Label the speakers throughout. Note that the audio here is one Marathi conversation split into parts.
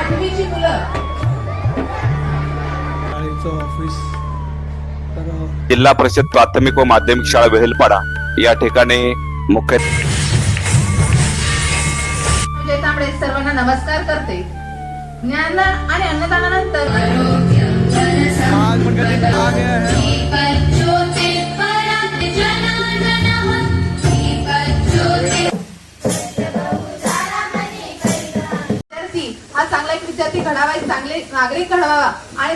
Speaker 1: आठवीची मुलं
Speaker 2: ऑफिस
Speaker 3: जिल्हा परिषद प्राथमिक व माध्यमिक शाळा वेहेलपाडा या ठिकाणी मुख्य
Speaker 1: तांबडे सर्वांना नमस्कार करते। ज्ञान आणि अन्नदानानंतर हा चांगला एक विद्यार्थी घडावा, एक चांगले नागरिक घडवावा आणि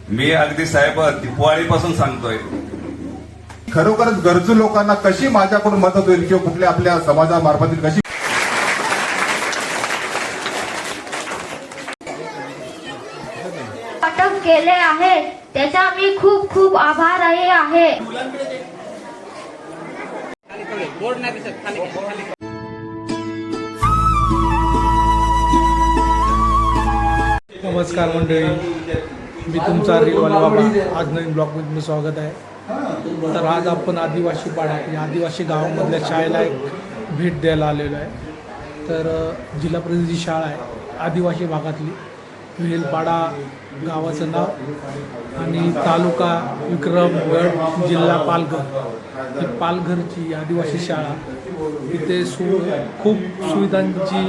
Speaker 4: मी अगदी साहेब दिवाळीपासून सांगतोय,
Speaker 5: खरोखरच गरजू लोकांना कशी माझ्याकडून मदत होईल किंवा कुठल्या आपल्या समाजामार्फत कशी
Speaker 6: वाटप केले आहे त्याचा मी खूप खूप आभारी आहे।
Speaker 2: नमस्कार मंडळी, मी तुमचा रीलवाला बाबा। आज नवीन ब्लॉगमध्ये मी स्वागत आहे। तर आज आपण आदिवासी पाडा या आदिवासी गावामधल्या शाळेला एक भेट द्यायला आलेलो आहे। तर जिल्हा परिषदेची शाळा आहे आदिवासी भागातली, वेहेलपाडा गावाचं नाव आणि तालुका विक्रमगड, जिल्हा पालघर। ही पालघरची आदिवासी शाळा, इथे खूप सुविधांची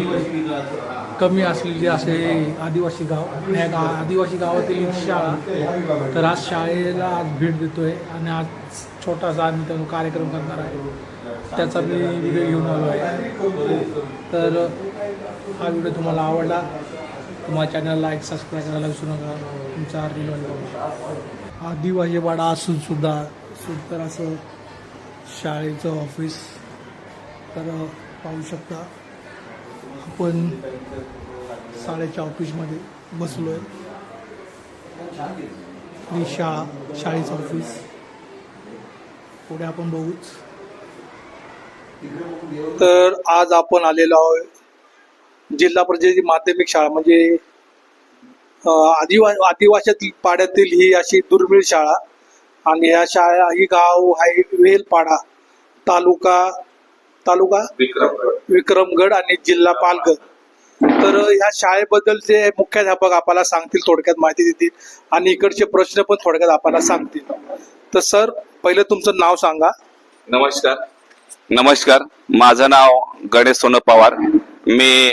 Speaker 2: कमी असलेली असे आदिवासी गाव, या आदिवासी गावातील शाळा। तर आज शाळेला आज भेट देतोय आणि आज छोटासा आम्ही तो कार्यक्रम करणार आहे, त्याचा मी व्हिडिओ घेऊन आलो आहे। तर हा व्हिडिओ तुम्हाला आवडला तर माझ्या चॅनलला लाईक सबस्क्राईब करायला विसरू नका। तुमचा रील आदिवासी वाडा असून सुद्धा सुंदर असं शाळेचं ऑफिस। तर पाहू शकता आपण शाळेच्या ऑफिसमध्ये बसलो आहे। ही शाळेचं ऑफिस पुढे आपण बघूच। तर आज आपण आलेलो आहोत जिल्हा परिषदेची माध्यमिक शाळा, म्हणजे आदिवासी पाड्यातील ही अशी दुर्मिळ शाळा। आणि ह्या शाळा ही गाव आहे वेहेलपाडा, तालुका विक्रमगड आणि जिल्हा पालघर। तर ह्या शाळेबद्दलचे मुख्याध्यापक आपल्याला सांगतील, थोडक्यात माहिती देतील आणि इकडचे प्रश्न पण थोडक्यात आपल्याला सांगतील। तर सर, पहिलं तुमचं नाव सांगा।
Speaker 3: नमस्कार, माझं नाव गणेश सोनं पवार। मी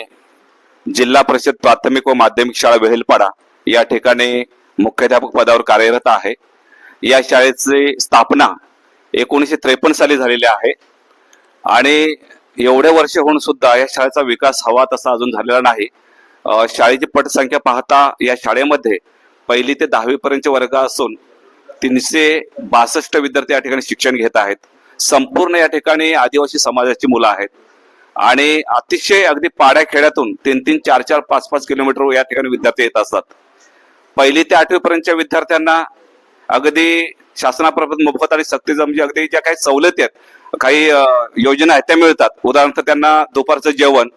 Speaker 3: जिल्हा परिषद प्राथमिक व माध्यमिक शाळा वेहेलपाडा या ठिकाणी मुख्याध्यापक पदावर कार्यरत आहे। या शाळेची स्थापना 1953 साली झालेली आहे आणि एवढे वर्ष होऊन सुद्धा या शाळेचा विकास हवा तसा अजून झालेला नाही। शाळेची पटसंख्या पाहता या शाळेमध्ये 1ली ते 10वी पर्यंतचे वर्ग असून 362 विद्यार्थी या ठिकाणी शिक्षण घेत आहेत। संपूर्ण या ठिकाणी आदिवासी समाजाची मुलं आहेत आणि अतिशय अगदी पाड्या खेड्यातून 3-3, 4-4, 5-5 किलोमीटर या ठिकाणी विद्यार्थी येत असतात। 1ली ते 8वी पर्यंतच्या विद्यार्थ्यांना अगदी शासनाप्रमाणे मोफत आणि सक्तीचं म्हणजे अगदी ज्या काही सवलती आहेत, काही योजना आहेत त्या मिळतात। उदाहरणार्थ त्यांना दुपारचं जेवण,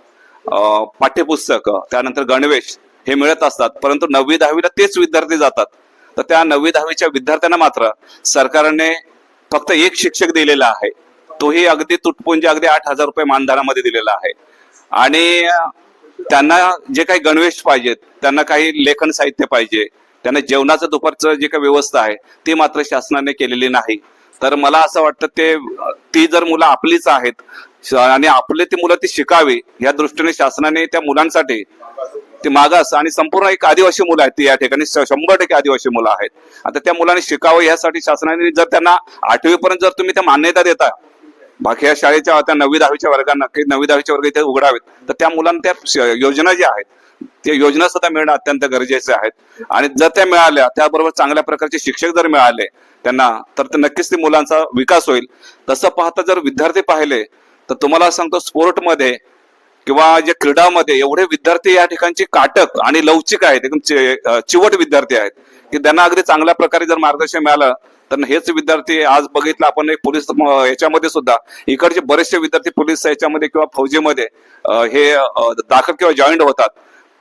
Speaker 3: पाठ्यपुस्तक, त्यानंतर गणवेश हे मिळत असतात। परंतु 9वी 10वीला तेच विद्यार्थी जातात, तर त्या 9वी 10वीच्या विद्यार्थ्यांना मात्र सरकारने फक्त एक शिक्षक दिलेला आहे, तोही अगदी तुटपुंजे अगदी 8,000 रुपये मानधनामध्ये दिलेला आहे। आणि त्यांना जे काही गणवेश पाहिजेत, त्यांना काही लेखन साहित्य पाहिजे, त्यांना जेवणाचं दुपारचं जे काही व्यवस्था आहे ती मात्र शासनाने केलेली नाही। तर मला असं वाटतं ती जर मुलं आपलीच आहेत आणि आपले ती मुलं ती शिकावी या दृष्टीने शासनाने त्या मुलांसाठी ती मागास आणि संपूर्ण एक आदिवासी मुलं आहेत, ती या ठिकाणी 100% आदिवासी मुलं आहेत। आता त्या मुलांनी शिकावं यासाठी शासनाने जर त्यांना 8वी पर्यंत जर तुम्ही त्या मान्यता देता, बाकी या शाळेच्या त्या 9वी 10वीच्या वर्गांना काही 9वी 10वीचे वर्ग इथे उघडावेत, तर त्या मुलांना त्या योजना ज्या आहेत त्या योजना सुद्धा मिळणं अत्यंत गरजेचे आहेत। आणि जर त्या मिळाल्या, त्याबरोबर चांगल्या प्रकारचे शिक्षक जर मिळाले त्यांना, तर नक्कीच ते मुलांचा विकास होईल। तसं पाहता जर विद्यार्थी पाहिले तर तुम्हाला सांगतो, स्पोर्टमध्ये किंवा जे क्रीडामध्ये एवढे विद्यार्थी या ठिकाणचे काटक आणि लवचिक आहेत, एकदम चिवट विद्यार्थी आहेत की त्यांना अगदी चांगल्या प्रकारे जर मार्गदर्शन मिळालं तर हेच विद्यार्थी आज बघितलं आपण पोलीस याच्यामध्ये सुद्धा इकडचे बरेचसे विद्यार्थी पोलीस याच्यामध्ये किंवा फौजीमध्ये हे दाखल किंवा जॉईंट होतात।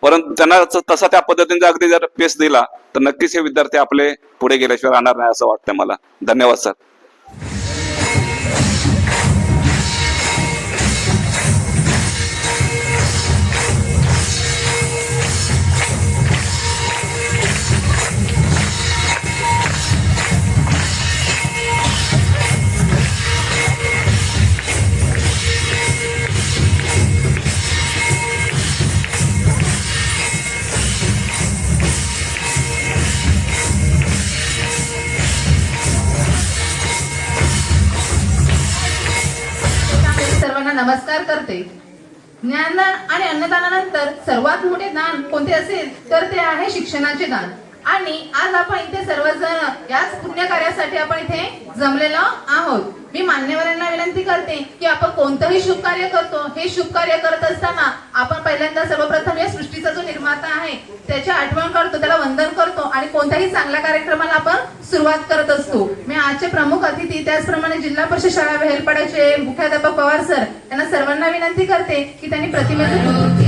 Speaker 3: परंतु त्यांना तसा त्या पद्धतीने अगदी जर पेस दिला तर नक्कीच हे विद्यार्थी आपले पुढे गेल्याशिवाय राहणार नाही असं वाटतं मला. धन्यवाद सर.
Speaker 1: सर्वांना नमस्कार करते. ज्ञानदान आणि अन्नदानानंतर सर्वात मोठे दान कोणते असेल तर ते आहे शिक्षणाचे दान. आणि आज आपण इथे सर्वजण याच पुण्य कार्यासाठी आपण इथे जमलेलो आहोत. मी मान्यवरांना विनंती करते की आपण कोणतंही शुभ कार्य करतो, हे शुभ कार्य करत असताना आपण पहिल्यांदा सर्वप्रथम या सृष्टीचा जो निर्माता आहे त्याची आठवण करतो, त्याला वंदन करतो आणि कोणत्याही चांगल्या कार्यक्रमाला आपण सुरुवात करत असतो. मी आजचे प्रमुख अतिथी त्याचप्रमाणे जिल्हा परिषद शाळा वेहेलपाड्याचे मुख्याध्यापक पवार सर यांना सर्वांना विनंती करते की त्यांनी प्रतिमेचं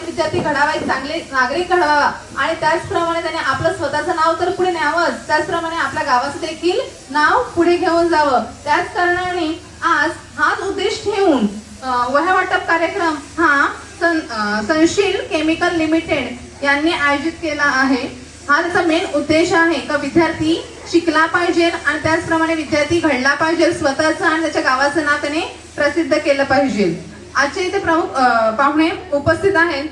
Speaker 1: विद्यार्थी घडावा, एक चांगले नागरिक घडावा आणि त्याचप्रमाणे त्याने आपलं स्वतःचं नाव तर पुढे न्यावंच, त्याचप्रमाणे आपल्या गावाचं देखील नाव पुढे घेऊन जावं. त्याच कारणाने आज हाच उद्देश ठेवून वह्या वाटप कार्यक्रम हा संशील केमिकल लिमिटेड यांनी आयोजित केला आहे. हा त्याचा मेन उद्देश आहे का विद्यार्थी शिकला पाहिजे आणि त्याचप्रमाणे विद्यार्थी घडला पाहिजे, स्वतःचं आणि त्याच्या गावाचं नाव त्याने प्रसिद्ध केलं पाहिजे. आजचे इथे प्रमुख पाहुणे उपस्थित आहेत.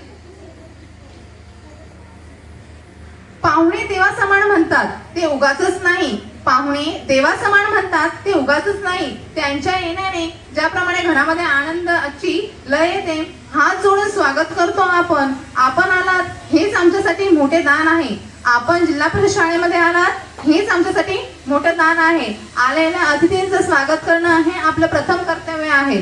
Speaker 1: पाहुणे देवा समान म्हणतात ते उगाचच नाही, पाहुणे देवा समान म्हणतात ते उगाचच नाही. त्यांच्या येण्याने ज्याप्रमाणे घरामध्ये आनंदाची लय येते, हात जोडून स्वागत करतो आपण. आपण आलात हेच आमच्यासाठी मोठे दान आहे. आपण जिल्हा परिषद शाळेमध्ये आलात हेच आमच्यासाठी मोठे दान आहे. आलेल्या अतिथींचं स्वागत करणं हे आपलं प्रथम कर्तव्य आहे.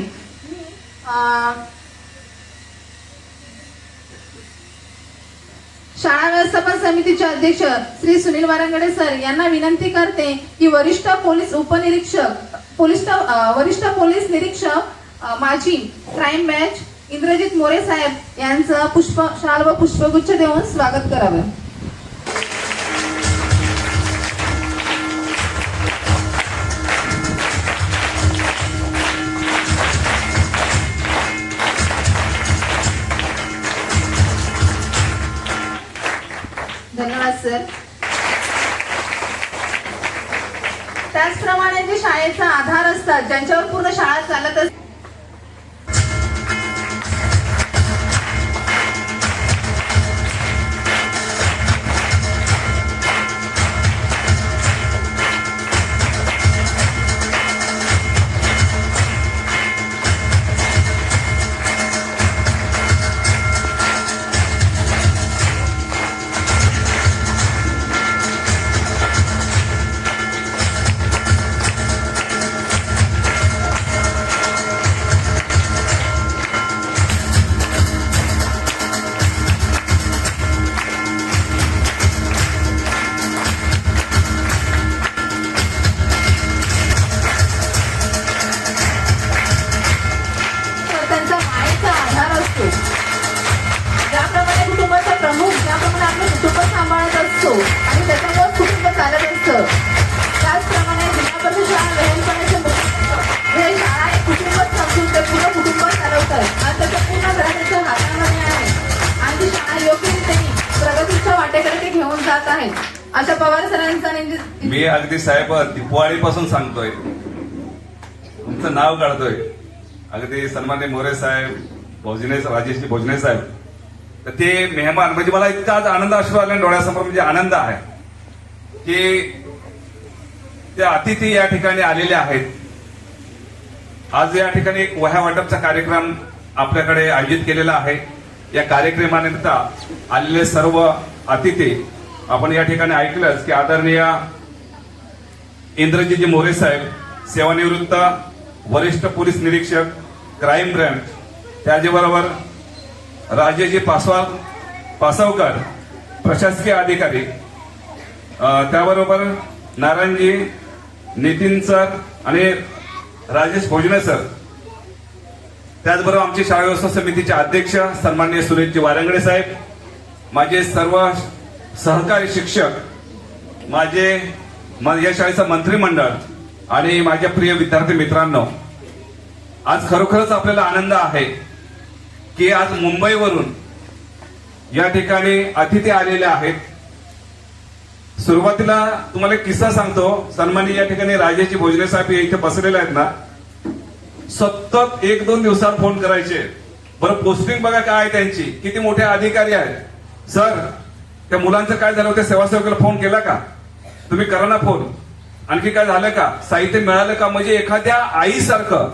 Speaker 1: शाळा व्यवस्थापन समितीचे अध्यक्ष श्री सुनील वारंगडे सर यांना विनंती करते की वरिष्ठ पोलीस निरीक्षक माजी क्राईम बॅच इंद्रजित मोरे साहेब यांचं शाल व पुष्पगुच्छ देऊन स्वागत करावे. धन्यवाद सर. त्याचप्रमाणे जे शाळेचा आधार असतात, ज्यांच्यावर पूर्ण शाळा चालत असते, त्यांचा मायेचा आधार असतो. ज्याप्रमाणे कुटुंबाचा प्रमुख त्याप्रमाणे आपलं कुटुंब सांभाळत असतो आणि त्याच्यामुळे कुटुंब चालत असतं. त्याचप्रमाणे जिल्हा परिषद शाळा लहानपणाचे हे शाळा एक कुटुंबच समजून ते पूर्ण कुटुंब चालवतात आणि त्याच्या पूर्ण घरात त्यांच्या हातामध्ये आहे आणि ती शाळा योग्य रीतीने प्रगतीच्या वाटेकडे ते घेऊन जात आहेत. अशा पवार सरांचा
Speaker 4: मी अगदी साहेब दिपवाळीपासून सांगतोय, तुमचं नाव काढतोय. अगदी सन्माननीय मोरे साहेब, राजेशजी भोजने साहेब, तर ते मेहमान म्हणजे मला इतका आज आनंद अश्रू आला डोळ्यासमोर, म्हणजे आनंद आहे की ते अतिथी या ठिकाणी आलेले आहेत. आज या ठिकाणी एक वह्या वाटपचा कार्यक्रम आपल्याकडे आयोजित केलेला आहे. या कार्यक्रमानिमित्त आलेले सर्व अतिथी आपण या ठिकाणी ऐकलंच की आदरणीय इंद्रजीजी मोरे साहेब, सेवानिवृत्त वरिष्ठ पोलीस निरीक्षक क्राईम ब्रँच, त्याचबरोबर राजेजी पासवकर प्रशासकीय अधिकारी, त्याबरोबर नारायणजी, नितीन सर आणि राजेश भोजने सर, त्याचबरोबर आमची शाळा व्यवस्था समितीचे अध्यक्ष सन्माननीय सुरेशजी वारंगडे साहेब, माझे सर्व सहकारी शिक्षक, या शाळेचं मंत्रिमंडळ आणि माझ्या प्रिय विद्यार्थी मित्रांनो, आज खरोखरच आपल्याला आनंद आहे की आज मुंबईवरून या ठिकाणी अतिथी आलेले आहेत. सुरुवातीला तुम्हाला एक किस्सा सांगतो. सन्माननीय या ठिकाणी राजेशजी भोजने साहेब इथे बसलेले आहेत ना, सतत 1-2 दिवसात फोन करायचे. बरं पोस्टिंग बघा काय आहे त्यांची, किती मोठे अधिकारी आहेत. सर त्या मुलांचं काय झालं, त्या सेवासेवकाला फोन केला का, तुम्ही करा ना फोन, आणखी काय झालं का, साहित्य मिळालं का. म्हणजे एखाद्या आईसारखं,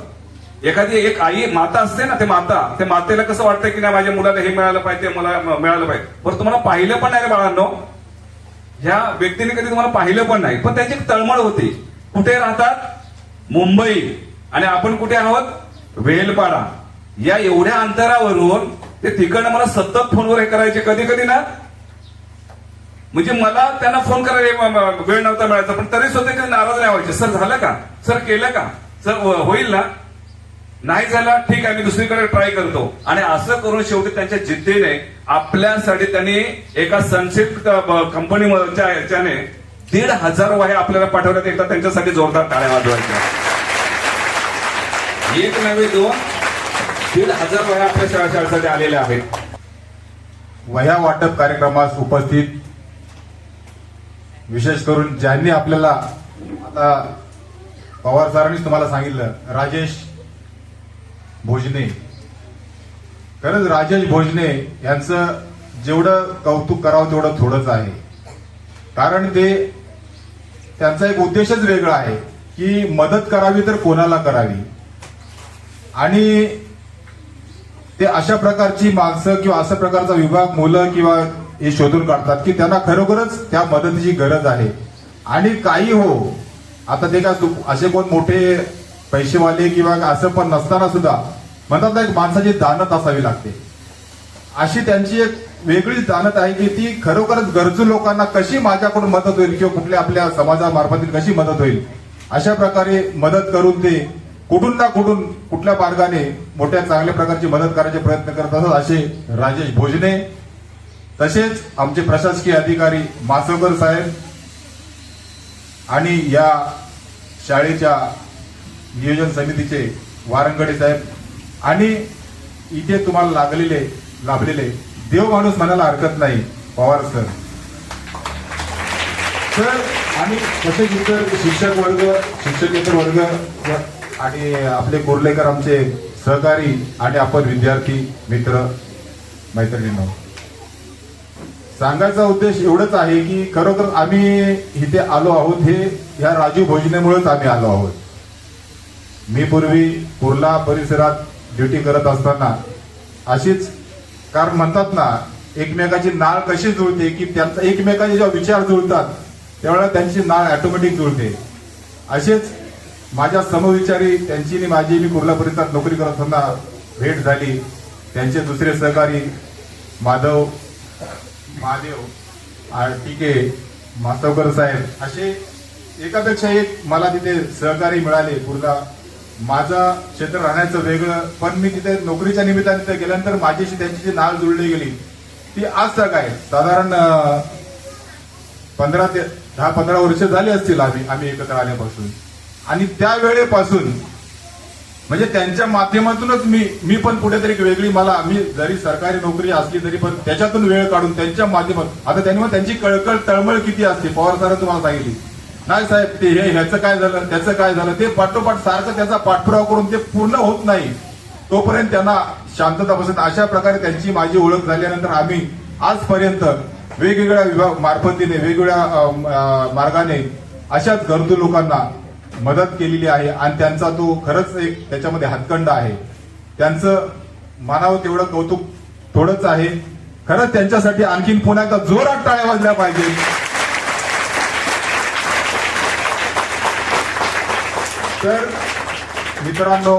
Speaker 4: एखादी एक आई माता असते ना, ते मातेला कसं वाटतं की नाही माझ्या मुलाला हे मिळालं पाहिजे, मला मिळालं पाहिजे. बरं तुम्हाला पाहिलं पण नाही रे बाळांनो, ह्या व्यक्तीने कधी तुम्हाला पाहिलं पण नाही, पण त्यांची तळमळ होती. कुठे राहतात, मुंबई, आणि आपण कुठे आहोत, वेलपाडा. या एवढ्या अंतरावरून ते तिकडनं मला सतत फोनवर हे करायचे. कधी कधी ना म्हणजे मला त्यांना फोन करायला वेळ नव्हता मिळायचा, पण तरी सुद्धा कधी नाराज नाही व्हायचे. सर झालं का, सर केलं का, सर होईल ना, नाही झालं ठीक आहे मी दुसरीकडे ट्राय करतो. आणि असं करून शेवटी त्यांच्या जिद्दीने आपल्यासाठी त्यांनी एका सनसेट कंपनीच्या याच्याने 1,500 वह्या आपल्याला पाठवण्यात येतात. त्यांच्यासाठी जोरदार टाळ्या वाजवायच्या. एक नव्हे 2, 1,500 वह्या आपल्या शाळेसाठी आलेल्या आहेत.
Speaker 5: वह्या वाटप कार्यक्रमास उपस्थित विशेष करून ज्यांनी आपल्याला आता पवार सरांनीच तुम्हाला सांगितलं, राजेश भोजने. खरंच राजेश भोजने यांचं जेवढं कौतुक करावं तेवढं थोडंच आहे. कारण त्यांचा एक उद्देशच वेगळा आहे की मदत करावी तर कोणाला करावी. आणि ते अशा प्रकारची माणसं किंवा अशा प्रकारचा विभाग मुलं किंवा हे शोधून काढतात की त्यांना खरोखरच त्या मदतीची गरज आहे. आणि काही हो, आता ते काय असे कोण मोठे पैसेवाले किंवा असं पण नसताना सुद्धा म्हणतात ना, एक माणसाची दानत असावी लागते. अशी त्यांची एक वेगळीच जाणत आहे की ती खरोखरच गरजू लोकांना कशी माझ्याकडून मदत होईल किंवा कुठल्या आपल्या समाजामार्फत कशी मदत होईल अशा प्रकारे मदत करून ते कुठून ना कुठून कुठल्या मार्गाने मोठ्या चांगल्या प्रकारची मदत करायचे प्रयत्न करत असत असे राजेश भोजने, तसेच आमचे प्रशासकीय अधिकारी मासवकर साहेब आणि या शाळेच्या नियोजन समितीचे वारंगडे साहेब आणि इथे तुम्हाला लाभलेले देव माणूस म्हणायला हरकत नाही पवार सर आणि तसेच इतर शिक्षक वर्ग, शिक्षकेतर वर्ग आणि आपले कोर्लेकर आमचे सहकारी आणि आपण विद्यार्थी मित्र मैत्रिणींनो, सांगायचा उद्देश एवढंच आहे की खरोखर आम्ही इथे आलो आहोत हे ह्या राजू भोजनेमुळेच आम्ही आलो आहोत. मी पूर्वी कुर्ला परिसरात ड्युटी करत असताना अशीच, कारण म्हणतात ना एकमेकाची नाळ कशी जुळते की त्यांचा एकमेकाचे जेव्हा विचार जुळतात त्यावेळेला त्यांची नाळ ऑटोमॅटिक जुळते. असेच माझ्या समविचारी त्यांची आणि माझी मी कुर्ला परिसरात नोकरी करत असताना भेट झाली. त्यांचे दुसरे सहकारी महादेव टीके, मासवकर साहेब असे एकापेक्षा एक मला तिथे सहकारी मिळाले. कुर्ला माझं क्षेत्र राहण्याचं वेगळं, पण मी तिथे नोकरीच्या निमित्ताने तिथे गेल्यानंतर माझ्याशी त्यांची जी नाळ जुळली गेली ती आज तक आहे. साधारण 10-15 वर्ष झाली असतील आम्ही एकत्र आल्यापासून. आणि त्या वेळेपासून म्हणजे त्यांच्या माध्यमातूनच मी पण कुठेतरी वेगळी मी जरी सरकारी नोकरी असली तरी पण त्याच्यातून वेळ काढून त्यांच्या माध्यमातून आता त्यांनी त्यांची कळकळ तळमळ किती असते पवार सरांनी तुम्हाला सांगितली नाही साहेब ते ह्याचं काय झालं त्याचं काय झालं ते पाठोपाठ सारखं त्याचा पाठपुरावा करून ते पूर्ण होत नाही तोपर्यंत त्यांना शांतता बसत. अशा प्रकारे त्यांची माझी ओळख झाल्यानंतर आम्ही आजपर्यंत वेगवेगळ्या विभाग मार्फतीने वेगवेगळ्या मार्गाने अशाच गरजू लोकांना मदत केलेली आहे आणि त्यांचा तो खरंच एक त्याच्यामध्ये हातखंड आहे. त्यांचं मानावं तेवढं कौतुक थोडंच आहे. खरंच त्यांच्यासाठी आणखीन पुन्हा एकदा जोरात टाळ्या वाजल्या पाहिजे. तर मित्रांनो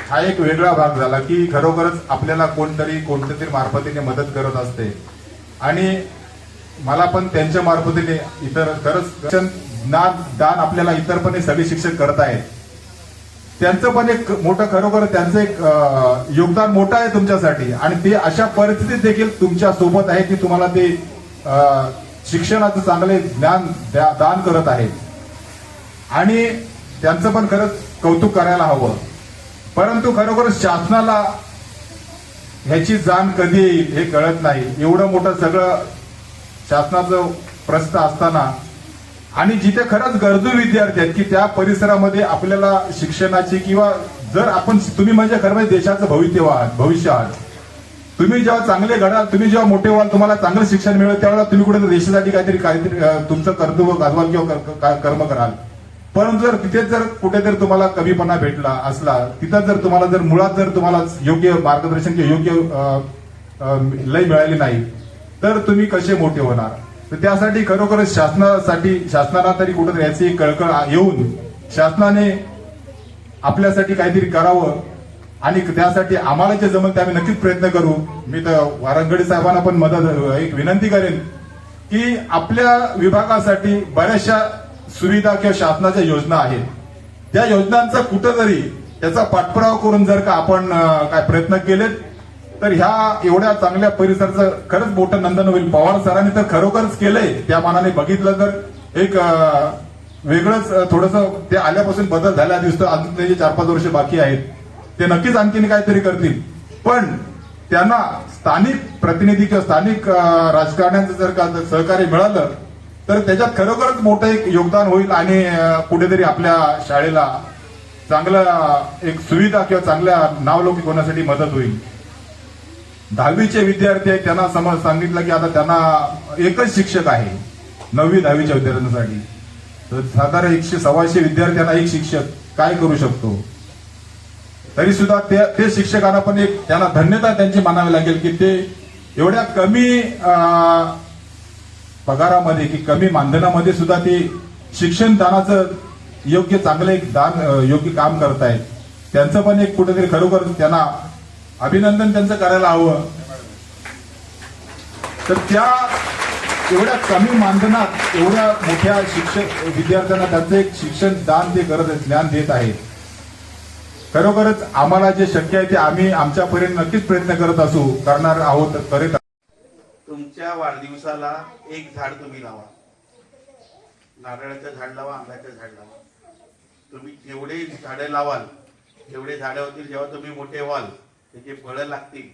Speaker 5: हा एक वेगळा भाग झाला की खरोखरच आपल्याला कोणत्या तरी मार्फतीने मदत करत असते आणि मला पण त्यांच्या मार्फतीने इतर खरंच दान आपल्याला इतर पण सगळे शिक्षक करत आहेत. त्यांचं पण एक मोठं खरोखर त्यांचं एक योगदान मोठं आहे तुमच्यासाठी आणि ते अशा परिस्थितीत देखील तुमच्या सोबत आहे की तुम्हाला ते शिक्षणाचं चांगले ज्ञान दान करत आहेत आणि त्यांचं पण खरंच कौतुक करायला हवं. परंतु खरोखर शासनाला ह्याची जाण कधी येईल हे कळत नाही. एवढं मोठं सगळं शासनाचं प्रश्न असताना आणि जिथे खरंच गरजू विद्यार्थी आहेत की त्या परिसरामध्ये आपल्याला शिक्षणाची किंवा जर तुम्ही म्हणजे खरं म्हणजे देशाचं भविष्य आहात. तुम्ही जेव्हा चांगले घडाल, तुम्ही जेव्हा मोठे व्हाल, तुम्हाला चांगलं शिक्षण मिळेल त्यावेळेला तुम्ही कुठे देशासाठी काहीतरी तुमचं कर्तव्य गाजवाल किंवा कर्म कराल. परंतु जर तिथे जर कुठेतरी तुम्हाला कमीपणा भेटला असला, तिथं जर तुम्हाला मुळात जर तुम्हाला योग्य मार्गदर्शन किंवा योग्य लय मिळाली नाही तर तुम्ही कसे मोठे होणार. तर त्यासाठी खरोखरच शासनाला तरी कुठेतरी याची कळकळ येऊन शासनाने आपल्यासाठी काहीतरी करावं आणि त्यासाठी आम्हाला जे जमेल ते आम्ही नक्कीच प्रयत्न करू. मी तर वारंगडे साहेबांना पण एक विनंती करेन की आपल्या विभागासाठी बऱ्याचशा सुविधा किंवा शासनाच्या योजना आहेत. त्या योजनांचा कुठंतरी त्याचा पाठपुरावा करून जर का आपण काय प्रयत्न केलेत तर ह्या एवढ्या चांगल्या परिसराचं खरंच मोठं नंदन होईल. पवार सरांनी तर खरोखरच केलंय. त्या मानाने बघितलं तर एक वेगळंच थोडंसं ते आल्यापासून बदल झाला दिसतो. अजून त्याचे 4-5 वर्ष बाकी आहेत. ते नक्कीच आणखीन काहीतरी करतील. पण त्यांना स्थानिक प्रतिनिधी किंवा स्थानिक राजकारण्यांचं जर का सहकार्य मिळालं तर त्याच्यात खरोखरच मोठं एक योगदान होईल आणि कुठेतरी आपल्या शाळेला चांगलं एक सुविधा किंवा चांगल्या नावलौकिक होण्यासाठी मदत होईल. 10वीचे विद्यार्थी आहेत त्यांना सांगितलं की आता त्यांना एकच शिक्षक आहे 9वी-10वीच्या विद्यार्थ्यांसाठी. तर साधारण 100-125 विद्यार्थ्यांना एक शिक्षक काय करू शकतो. तरी सुद्धा ते शिक्षकांना पण एक त्यांना धन्यता त्यांची मानावी लागेल की ते एवढ्या कमी पगारामध्ये की कमी मानधनामध्ये सुद्धा ते शिक्षण दानाचं योग्य चांगलं एक दान योग्य काम करतायत. त्यांचं पण एक कुठेतरी खरोखर त्यांना अभिनंदन त्यांचं करायला हवं. तर त्या एवढ्या कमी मानधनात एवढ्या मोठ्या शिक्षक विद्यार्थ्यांना त्यांचं एक शिक्षण दान ते करत आहेत, ज्ञान देत आहेत. खरोखरच आम्हाला जे शक्य आहे ते आम्ही आमच्यापर्यंत नक्कीच प्रयत्न करणार आहोत, करीत.
Speaker 7: तुमच्या वाढदिवसाला एक झाड तुम्ही लावा. नारळाचं झाड लावा, आंब्याचं झाड लावा. तुम्ही जेवढे झाडं लावाल तेवढे झाडं होतील. जेव्हा तुम्ही मोठे व्हाल त्याचे फळं लागतील,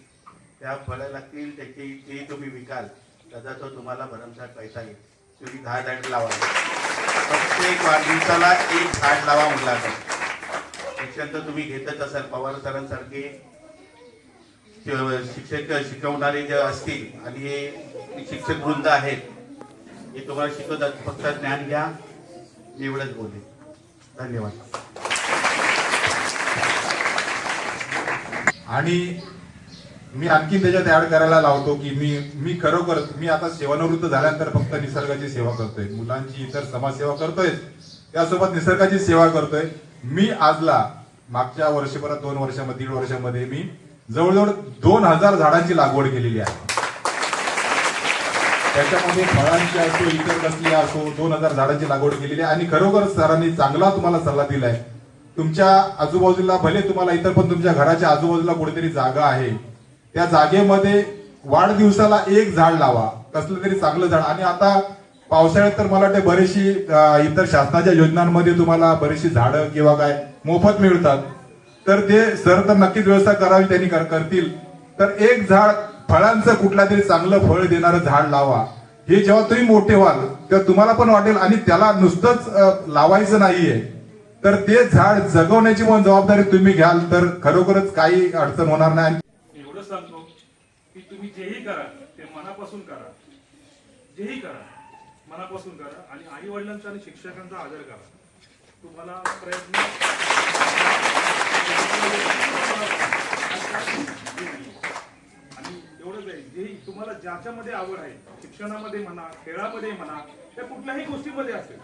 Speaker 7: त्या फळं लागतील त्याची ते तुम्ही विकाल, त्याचा तो तुम्हाला भरमसाठ पैसा येईल. तुम्ही 10 झाडं लावा. प्रत्येक वाढदिवसाला एक झाड लावा मुलांना. शिक्षण तर तुम्ही घेतच असाल. पवार सरांसारखे शिक्षक शिकवणारे जे असतील आणि हे शिक्षक वृंद आहेत, हे तुम्हाला शिकवतात. फक्त ज्ञान घ्या. एवढंच बोले. धन्यवाद.
Speaker 5: आणि मी आणखी त्याच्यात ऍड करायला लावतो की मी खरोखर मी आता सेवानिवृत्त झाल्यानंतर फक्त निसर्गाची सेवा करतोय, मुलांची इतर समाजसेवा करतोय, त्यासोबत निसर्गाची सेवा करतोय. मी आजला मागच्या वर्षभरात 2 वर्षामध्ये 1.5 वर्षामध्ये मी जवळजवळ 2000 झाडांची लागवड केलेली आहे. त्याच्यामध्ये फळांची असो इतर कसली असो 2000 झाडांची लागवड केलेली आहे. आणि खरोखर सरांनी चांगला तुम्हाला सल्ला दिलाय. तुमच्या आजूबाजूला भले तुम्हाला इतर पण तुमच्या घराच्या आजूबाजूला कुठेतरी जागा आहे, त्या जागेमध्ये वाढदिवसाला एक झाड लावा, कसलं तरी चांगलं झाड. आणि आता पावसाळ्यात तर मला वाटतं बरीचशी इतर शासनाच्या योजनांमध्ये तुम्हाला बरीचशी झाडं किंवा काय मोफत मिळतात. तर ते सर तर नक्कीच व्यवस्था करावी, त्यांनी करतील. तर एक झाड फळांचं कुठला तरी चांगलं फळ देणारं झाड लावा. हे जेव्हा तुम्ही मोठे व्हाल तेव्हा तुम्हाला पण वाटेल. आणि त्याला नुसतंच लावायचं नाहीये, तर ते झाड जगवण्याची पण जबाबदारी तुम्ही घ्याल, तर खरोखरच काही अडचण होणार नाही.
Speaker 8: एवढं सांगतो की तुम्ही जेही करा ते मनापासून करा. जेही करा मनापासून करा आणि आई वडिलांचा आणि शिक्षकांचा आदर करा. तुम्हाला प्रयत्न आणि एवढंच आहे. जेही तुम्हाला ज्याच्यामध्ये आवड आहे, शिक्षणामध्ये म्हणा, खेळामध्ये म्हणा, त्या कुठल्याही गोष्टीमध्ये असेल,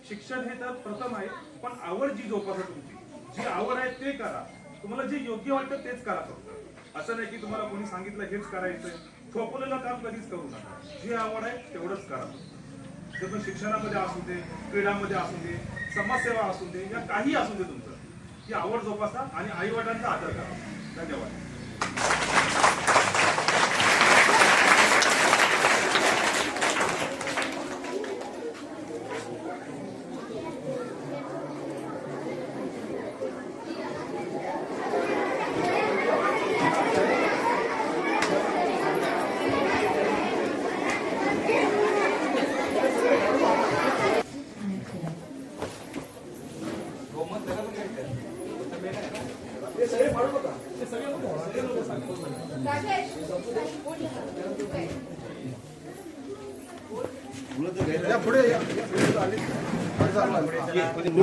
Speaker 8: शिक्षण हे तर प्रथम आहे, पण आवड जी जोपासा तुमची, जी आवड आहे ते करा. तुम्हाला जे योग्य वाटतं तेच करा. फक्त असं नाही की तुम्हाला कोणी सांगितलं हेच करायचंय, थोपवलेलं काम कधीच करू नका. जी आवड आहे तेवढंच करा. ते पण शिक्षणामध्ये असू दे, क्रीडामध्ये असू दे, समाजसेवा असू दे, या काही असू दे, तुमचं ती आवड जोपासा आणि आई वडिलांचा आदर करा. धन्यवाद.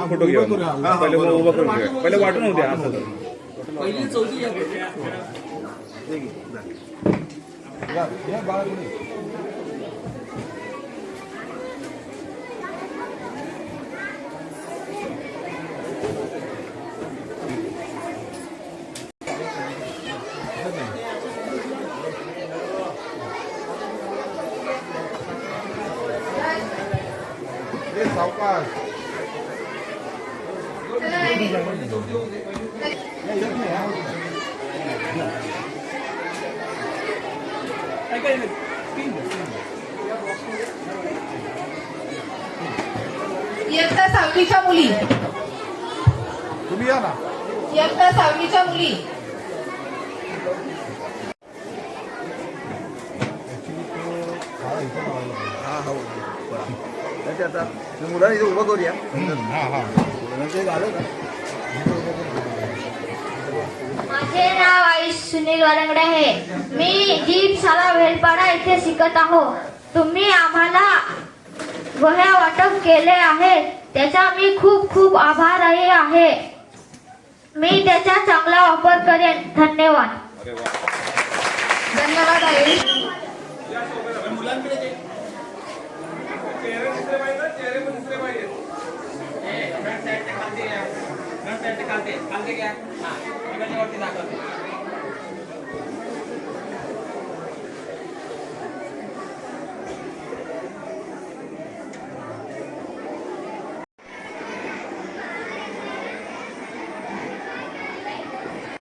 Speaker 3: फोटो घ्या. पहिले उभं करून घ्या. पहिले वाटून होत्या असं.
Speaker 9: पहिली चौथी
Speaker 5: सावकाश
Speaker 1: इयत्ता 6वीच्या मुली,
Speaker 5: तुम्ही या ना.
Speaker 1: इयत्ता 6वीच्या मुली.
Speaker 9: मुलांना इथे उभं करूया.
Speaker 6: माझे नाव आयुष सुनील वारंगडे आहे. मी जीप शाळा वेलपाडा येथे शिकत आहो. तुम्ही आम्हाला वह्या वाटप केले आहे त्याचा मी खूप खूप आभारी आहे. मी त्याचा चांगला वापर करेन. धन्यवाद.
Speaker 1: धन्यवाद आयुष.
Speaker 4: चेहरे दिसले पाहिजे, चेहरे पण दिसले पाहिजे.
Speaker 9: खालते खालते घ्या.